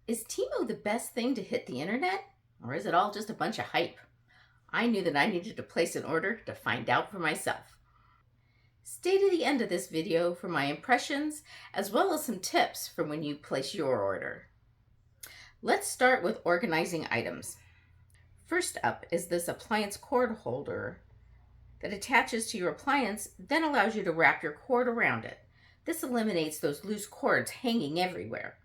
Is Temu the best thing to hit the internet? Or is it all just a bunch of hype? I knew that I needed to place an order to find out for myself. Stay to the end of this video for my impressions, as well as some tips for when you place your order. Let's start with organizing items. First up is this appliance cord holder that attaches to your appliance, then allows you to wrap your cord around it. This eliminates those loose cords hanging everywhere.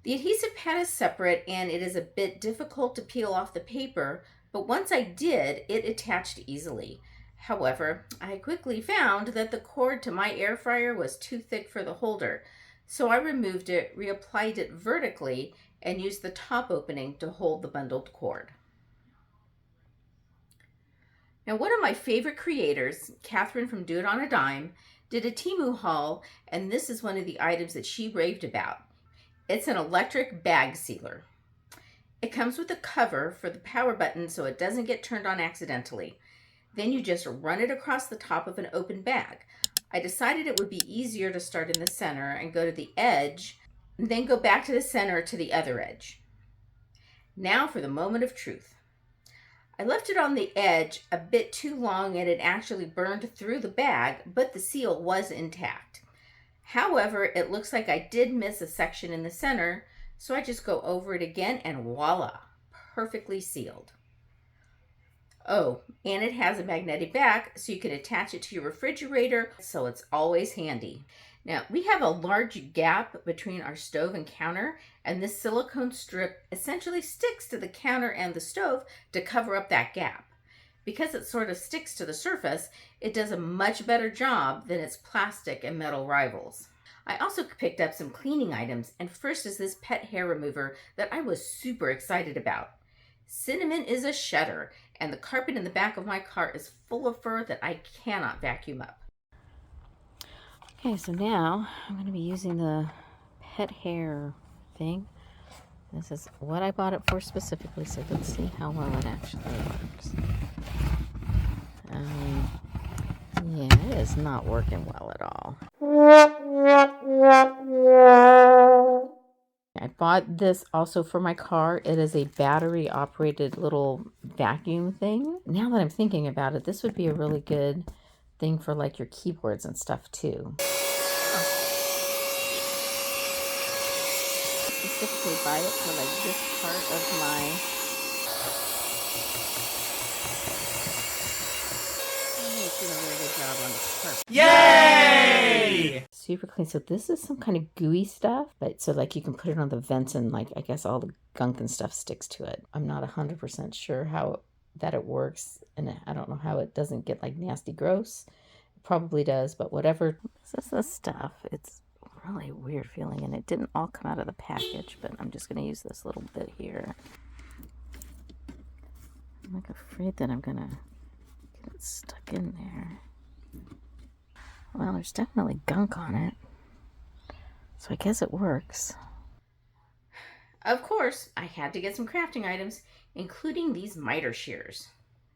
The adhesive pad is separate and it is a bit difficult to peel off the paper, but once I did, it attached easily. However, I quickly found that the cord to my air fryer was too thick for the holder, so I removed it, reapplied it vertically, and used the top opening to hold the bundled cord. Now, one of my favorite creators, Catherine from Do It on a Dime, did a Temu haul, and this is one of the items that she raved about. It's an electric bag sealer. It comes with a cover for the power button so it doesn't get turned on accidentally. Then you just run it across the top of an open bag. I decided it would be easier to start in the center and go to the edge, and then go back to the center to the other edge. Now for the moment of truth. I left it on the edge a bit too long and it actually burned through the bag, but the seal was intact. However, it looks like I did miss a section in the center, so I just go over it again and voila, perfectly sealed. Oh, and it has a magnetic back so you can attach it to your refrigerator, so it's always handy. Now, we have a large gap between our stove and counter, and this silicone strip essentially sticks to the counter and the stove to cover up that gap. Because it sort of sticks to the surface, it does a much better job than its plastic and metal rivals. I also picked up some cleaning items, and first is this pet hair remover that I was super excited about. Cinnamon is a shedder, and the carpet in the back of my car is full of fur that I cannot vacuum up. Okay, so now I'm going to be using the pet hair thing. This is what I bought it for specifically, so let's see how well it actually works. Yeah, it is not working well at all. I bought this also for my car. It is a battery-operated little vacuum thing. Now that I'm thinking about it, this would be a really good thing for like your keyboards and stuff too. Specifically buy it for like this part of my doing a really good job on this carpet. Yay! Super clean. So this is some kind of gooey stuff, but so like you can put it on the vents and like I guess all the gunk and stuff sticks to it. I'm not 100% sure how that it works, and I don't know how it doesn't get like nasty gross. It probably does, but whatever. This is the stuff. It's really weird feeling, and it didn't all come out of the package, but I'm just going to use this little bit here. I'm like afraid that I'm going to get it stuck in there. Well, there's definitely gunk on it, so I guess it works. Of course, I had to get some crafting items, including these miter shears.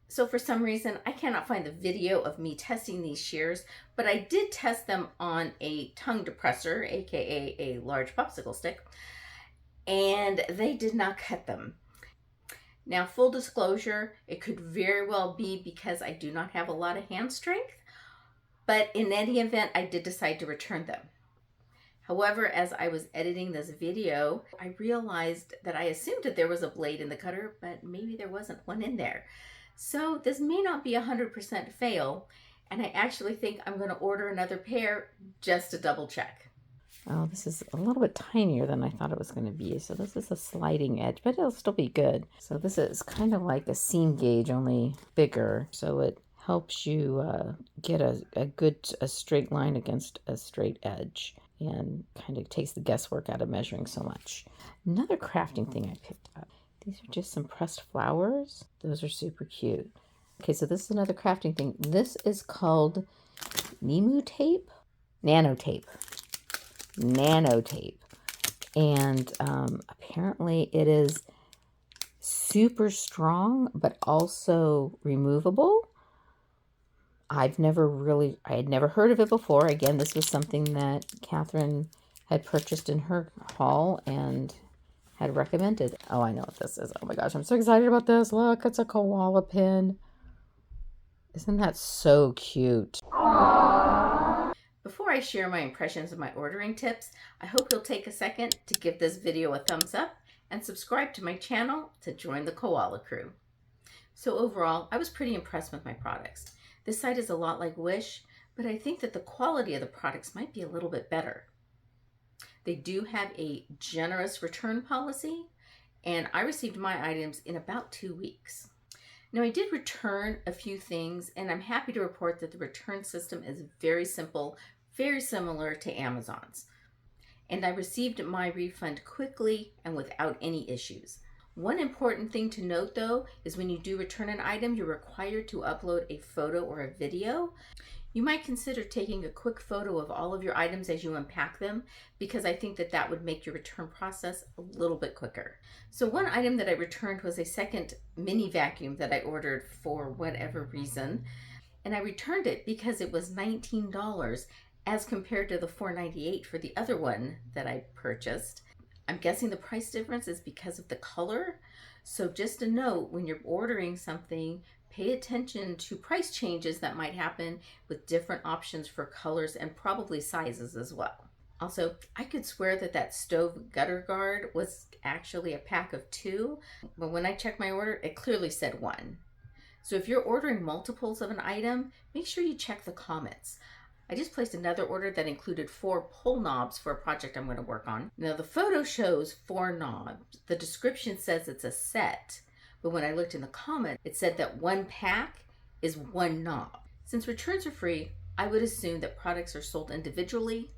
So for some reason, I cannot find the video of me testing these shears, but I did test them on a tongue depressor, aka a large popsicle stick, and they did not cut them. Now, full disclosure, it could very well be because I do not have a lot of hand strength, but in any event, I did decide to return them. However, as I was editing this video, I realized that I assumed that there was a blade in the cutter, but maybe there wasn't one in there. So this may not be 100% fail, and I actually think I'm going to order another pair just to double check. Oh, this is a little bit tinier than I thought it was going to be. So this is a sliding edge, but it'll still be good. So this is kind of like a seam gauge, only bigger. So it helps you get a straight line against a straight edge, and kind of takes the guesswork out of measuring so much. Another crafting thing I picked up. These are just some pressed flowers. Those are super cute. Okay, so this is another crafting thing. This is called Nemu tape? Nanotape. Nanotape. And apparently it is super strong, but also removable. I had never heard of it before. Again, this was something that Catherine had purchased in her haul, and had recommended. Oh, I know what this is. Oh my gosh, I'm so excited about this. Look, it's a koala pin. Isn't that so cute? Before I share my impressions of my ordering tips, I hope you'll take a second to give this video a thumbs up and subscribe to my channel to join the koala crew. So overall, I was pretty impressed with my products. This site is a lot like Wish, but I think that the quality of the products might be a little bit better. They do have a generous return policy, and I received my items in about 2 weeks. Now, I did return a few things, and I'm happy to report that the return system is very simple, very similar to Amazon's. And I received my refund quickly and without any issues. One important thing to note, though, is when you do return an item, you're required to upload a photo or a video. You might consider taking a quick photo of all of your items as you unpack them, because I think that that would make your return process a little bit quicker. So one item that I returned was a second mini vacuum that I ordered for whatever reason. And I returned it because it was $19 as compared to the $4.98 for the other one that I purchased. I'm guessing the price difference is because of the color. So just a note, when you're ordering something, pay attention to price changes that might happen with different options for colors and probably sizes as well. Also, I could swear that that stove gutter guard was actually a pack of 2, but when I checked my order, it clearly said 1. So if you're ordering multiples of an item, make sure you check the comments. I just placed another order that included 4 pull knobs for a project I'm going to work on. Now the photo shows 4 knobs. The description says it's a set, but when I looked in the comment, it said that 1 pack is 1 knob. Since returns are free, I would assume that products are sold individually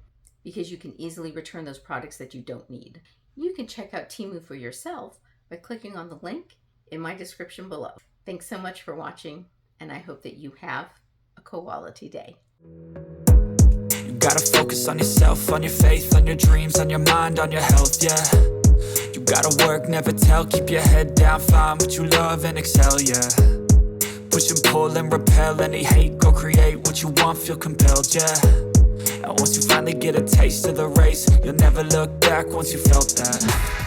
because you can easily return those products that you don't need. You can check out Temu for yourself by clicking on the link in my description below. Thanks so much for watching, and I hope that you have a koala-ty day. You gotta focus on yourself, on your faith, on your dreams, on your mind, on your health, yeah. You gotta work, never tell, keep your head down, find what you love and excel, yeah. Push and pull and repel any hate, go create what you want, feel compelled, yeah. And once you finally get a taste of the race, you'll never look back once you felt that.